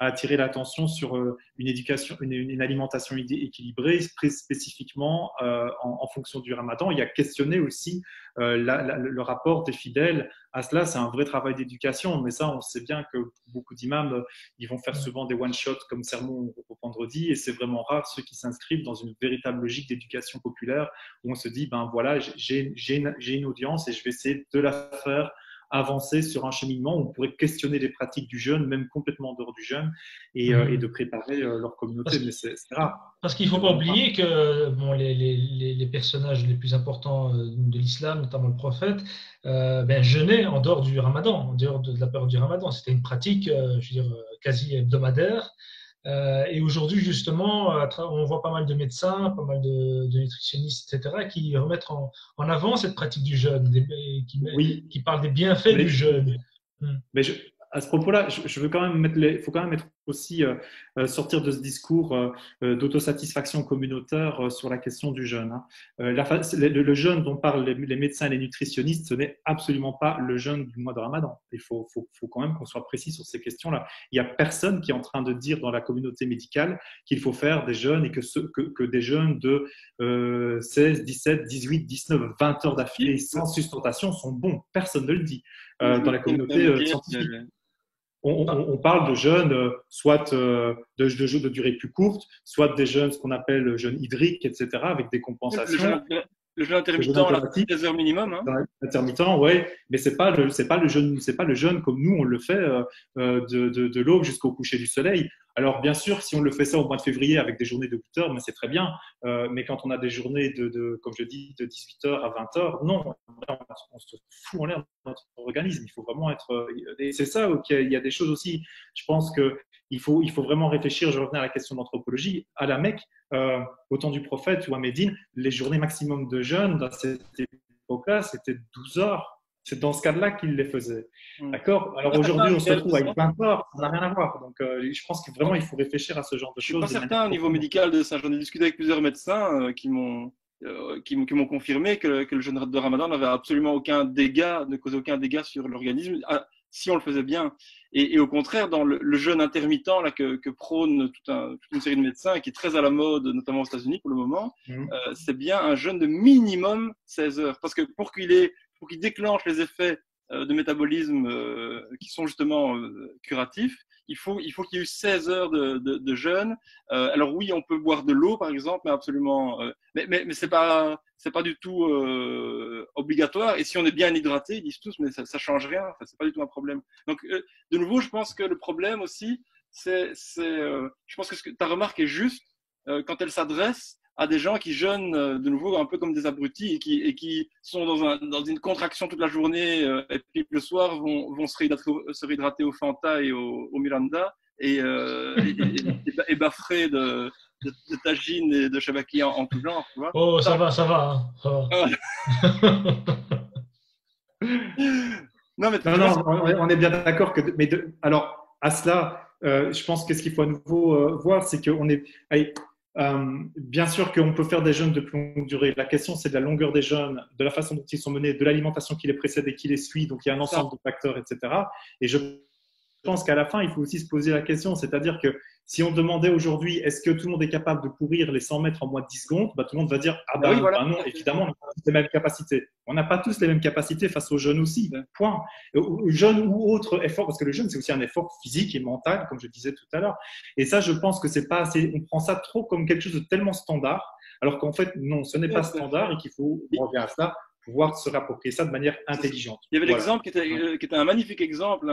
à attirer l'attention sur une éducation, une alimentation équilibrée, spécifiquement en fonction du Ramadan. Il y a questionné aussi le rapport des fidèles à cela. C'est un vrai travail d'éducation, mais ça, on sait bien que beaucoup d'imams, ils vont faire souvent des one-shots comme sermon au vendredi, et c'est vraiment rare ceux qui s'inscrivent dans une véritable logique d'éducation populaire où on se dit, ben voilà, j'ai une audience et je vais essayer de la faire avancer sur un cheminement où on pourrait questionner les pratiques du jeûne, même complètement en dehors du jeûne, et de préparer leur communauté. Mais c'est rare. Parce qu'il ne faut pas oublier que bon, les personnages les plus importants de l'islam, notamment le prophète, jeûnaient en dehors du ramadan, en dehors de la période du ramadan. C'était une pratique, je veux dire, quasi hebdomadaire. Et aujourd'hui, justement, on voit pas mal de médecins, pas mal de nutritionnistes, etc., qui remettent en avant cette pratique du jeûne, Oui, qui parlent des bienfaits mais du jeûne. Mais à ce propos-là, je veux quand même faut quand même aussi sortir de ce discours d'autosatisfaction communautaire sur la question du jeûne. Hein. Le jeûne dont parlent les médecins et les nutritionnistes, ce n'est absolument pas le jeûne du mois de Ramadan. Il faut quand même qu'on soit précis sur ces questions-là. Il n'y a personne qui est en train de dire dans la communauté médicale qu'il faut faire des jeûnes et que des jeûnes de 16, 17, 18, 19, 20 heures d'affilée sans sustentation sont bons. Personne ne le dit. Dans la communauté scientifique. On parle de jeûnes, soit de durée plus courte, soit des jeûnes, ce qu'on appelle jeûne hydrique, etc., avec des compensations. Le jeûne intermittent, à 13 heures minimum. Hein. Intermittent, oui, mais c'est pas le jeûne comme nous on le fait de l'aube jusqu'au coucher du soleil. Alors bien sûr, si on le fait ça au mois de février avec des journées de 8 heures, c'est très bien. Mais quand on a des journées comme je dis, de 18 heures à 20 heures, non, on se fout en l'air notre organisme. Il faut vraiment être. Et c'est ça qu'il y a des choses aussi. Je pense que il faut vraiment réfléchir. Je reviens à la question d'anthropologie. À la Mecque, au temps du prophète ou à Médine, les journées maximum de jeûne dans cette époque-là, c'était 12 heures. C'est dans ce cadre-là qu'ils les faisaient. D'accord. Alors aujourd'hui, on se retrouve avec 20 heures, ça n'a rien à voir. Donc, je pense que vraiment, il faut réfléchir à ce genre de choses. Je ne suis pas certain au niveau médical de ça. J'en ai discuté avec plusieurs médecins qui m'ont confirmé que le jeûne de Ramadan n'avait absolument aucun dégât, ne causait aucun dégât sur l'organisme, si on le faisait bien. Et au contraire, dans le jeûne intermittent là, que prône toute une série de médecins et qui est très à la mode, notamment aux États-Unis pour le moment, c'est bien un jeûne de minimum 16 heures. Parce que pour qu'il déclenche les effets de métabolisme qui sont justement curatifs, il faut qu'il y ait eu 16 heures de jeûne. Alors oui, on peut boire de l'eau, par exemple, mais absolument, mais c'est pas du tout obligatoire. Et si on est bien hydraté, ils disent tous, mais ça change rien. Enfin, c'est pas du tout un problème. Donc, de nouveau, je pense que le problème aussi, je pense que ta remarque est juste quand elle s'adresse à des gens qui jeûnent de nouveau un peu comme des abrutis et qui sont dans une contraction toute la journée et puis le soir vont se réhydrater au Fanta et au Miranda et baffrer de tagine et de chabaki en tout genre. Tu vois. Oh, ça va. Hein, ça va. Non, on est bien d'accord alors, à cela, je pense que ce qu'il faut à nouveau voir, c'est qu'on est… Allez, bien sûr qu'on peut faire des jeûnes de plus longue durée. La question, c'est de la longueur des jeûnes, de la façon dont ils sont menés, de l'alimentation qui les précède et qui les suit. Donc, il y a un ensemble de facteurs, etc. Et je pense qu'à la fin, il faut aussi se poser la question, c'est-à-dire que si on demandait aujourd'hui, est-ce que tout le monde est capable de courir les 100 mètres en moins de 10 secondes, bah, tout le monde va dire, ah ben, oui, voilà. non, évidemment, on n'a pas tous les mêmes capacités. On n'a pas tous les mêmes capacités face aux jeunes aussi, point. Jeunes ou autres efforts, parce que le jeûne, c'est aussi un effort physique et mental, comme je disais tout à l'heure. Et ça, je pense que c'est pas assez, on prend ça trop comme quelque chose de tellement standard, alors qu'en fait, non, ce n'est pas standard et qu'il faut, on revient à ça, pouvoir se rapprocher ça de manière intelligente. Il y avait l'exemple qui était un magnifique exemple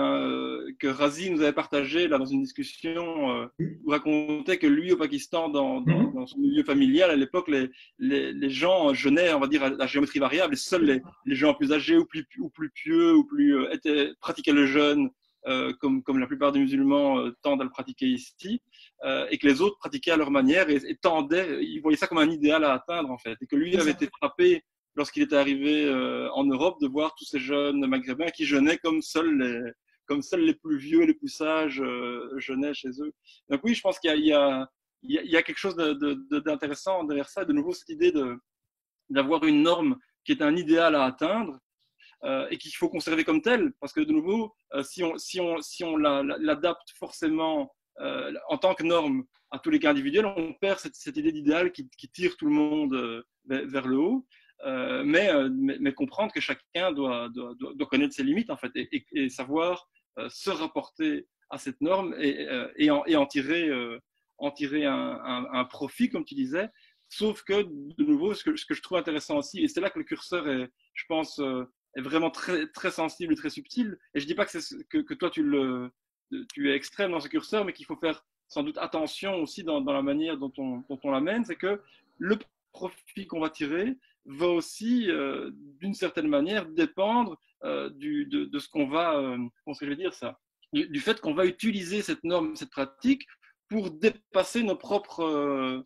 que Razi nous avait partagé là, dans une discussion où racontait que lui, au Pakistan, dans son milieu familial, à l'époque, les gens jeûnaient, on va dire, à la géométrie variable, et seuls les gens plus âgés ou plus pieux ou plus pratiquaient le jeûne comme la plupart des musulmans tendent à le pratiquer ici, et que les autres pratiquaient à leur manière et tendaient, ils voyaient ça comme un idéal à atteindre, en fait, et que lui avait été frappé lorsqu'il était arrivé en Europe, de voir tous ces jeunes maghrébins qui jeûnaient comme seuls les plus vieux, les plus sages jeûnaient chez eux. Donc oui, je pense qu'il y a quelque chose d'intéressant derrière ça. De nouveau, cette idée d'avoir une norme qui est un idéal à atteindre et qu'il faut conserver comme telle, parce que de nouveau, si on l'adapte forcément en tant que norme à tous les cas individuels, on perd cette idée d'idéal qui tire tout le monde vers le haut. Mais comprendre que chacun doit connaître ses limites en fait et savoir se rapporter à cette norme et en tirer un profit comme tu disais, sauf que de nouveau ce que je trouve intéressant aussi, et c'est là que le curseur est, je pense, est vraiment très, très sensible et très subtil, et je dis pas que toi tu es extrême dans ce curseur, mais qu'il faut faire sans doute attention aussi dans la manière dont on l'amène, c'est que le profit qu'on va tirer va aussi, d'une certaine manière, dépendre de ce qu'on va, comment est-ce que je vais dire ça, du fait qu'on va utiliser cette norme, cette pratique pour dépasser nos propres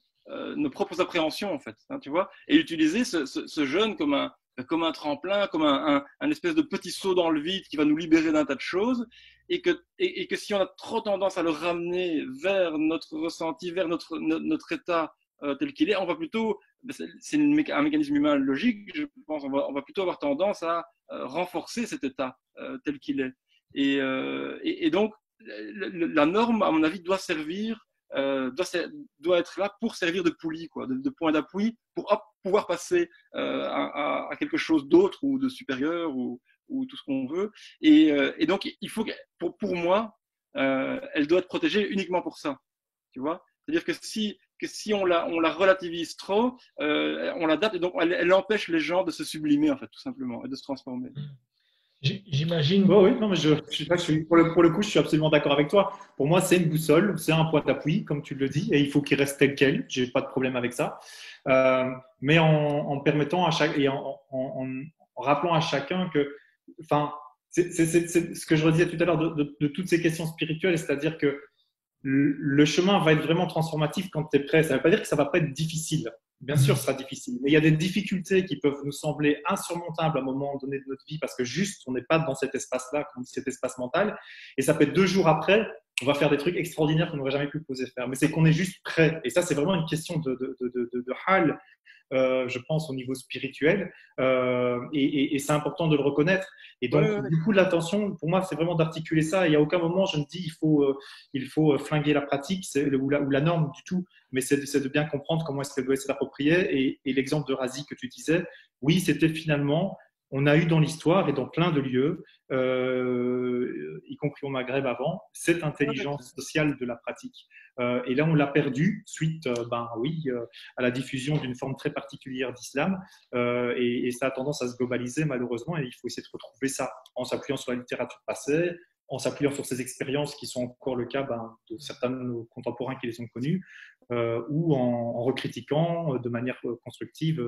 appréhensions, en fait, hein, tu vois, et utiliser ce jeûne comme un tremplin, comme un espèce de petit saut dans le vide qui va nous libérer d'un tas de choses, et que si on a trop tendance à le ramener vers notre ressenti, vers notre état tel qu'il est, on va plutôt, c'est un mécanisme humain logique, je pense, on va plutôt avoir tendance à renforcer cet état tel qu'il est. Et donc, la norme, à mon avis, doit servir, doit être là pour servir de poulie, quoi, de point d'appui, pour pouvoir passer à quelque chose d'autre ou de supérieur ou tout ce qu'on veut. Et donc, il faut, pour moi, elle doit être protégée uniquement pour ça. Tu vois ? C'est-à-dire que si on la relativise trop, on l'adapte et donc elle empêche les gens de se sublimer, en fait, tout simplement, et de se transformer. J'imagine. Oh oui, non, mais pour le coup, je suis absolument d'accord avec toi. Pour moi, c'est une boussole, c'est un point d'appui, comme tu le dis, et il faut qu'il reste tel quel. J'ai pas de problème avec ça. Mais en permettant à chaque et en rappelant à chacun que, enfin, c'est ce que je redisais tout à l'heure de toutes ces questions spirituelles, c'est-à-dire que le chemin va être vraiment transformatif quand tu es prêt. Ça ne veut pas dire que ça ne va pas être difficile. Bien sûr, ce sera difficile. Mais il y a des difficultés qui peuvent nous sembler insurmontables à un moment donné de notre vie parce que juste, on n'est pas dans cet espace-là, comme cet espace mental. Et ça peut être 2 jours après, on va faire des trucs extraordinaires qu'on n'aurait jamais pu poser faire. Mais c'est qu'on est juste prêt. Et ça, c'est vraiment une question de hal, je pense, au niveau spirituel. Et c'est important de le reconnaître. Et donc, du coup, l'attention, pour moi, c'est vraiment d'articuler ça. Et à aucun moment, je me dis il faut flinguer la pratique ou la norme du tout. Mais c'est de bien comprendre comment est-ce qu'elle doit être appropriée. Et l'exemple de Razi que tu disais, oui, c'était finalement, on a eu dans l'histoire et dans plein de lieux, y compris au Maghreb avant, cette intelligence sociale de la pratique. Et là, on l'a perdu suite, à la diffusion d'une forme très particulière d'islam. Et ça a tendance à se globaliser malheureusement. Et il faut essayer de retrouver ça en s'appuyant sur la littérature passée, en s'appuyant sur ces expériences qui sont encore le cas de certains de nos contemporains qui les ont connues, ou en recritiquant de manière constructive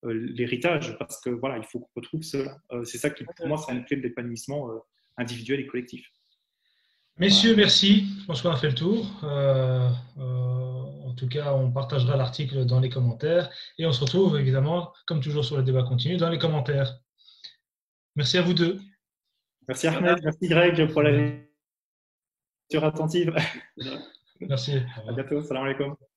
l'héritage, parce que voilà, il faut qu'on retrouve cela. C'est ça qui, pour moi, c'est une clé de l'épanouissement individuel et collectif. Messieurs, merci. Je pense qu'on a fait le tour. En tout cas, on partagera l'article dans les commentaires et on se retrouve évidemment, comme toujours sur le débat continu, dans les commentaires. Merci à vous deux. Merci Ahmed, merci Greg pour la attentive. Merci. Au À revoir. bientôt. Salam alaikum.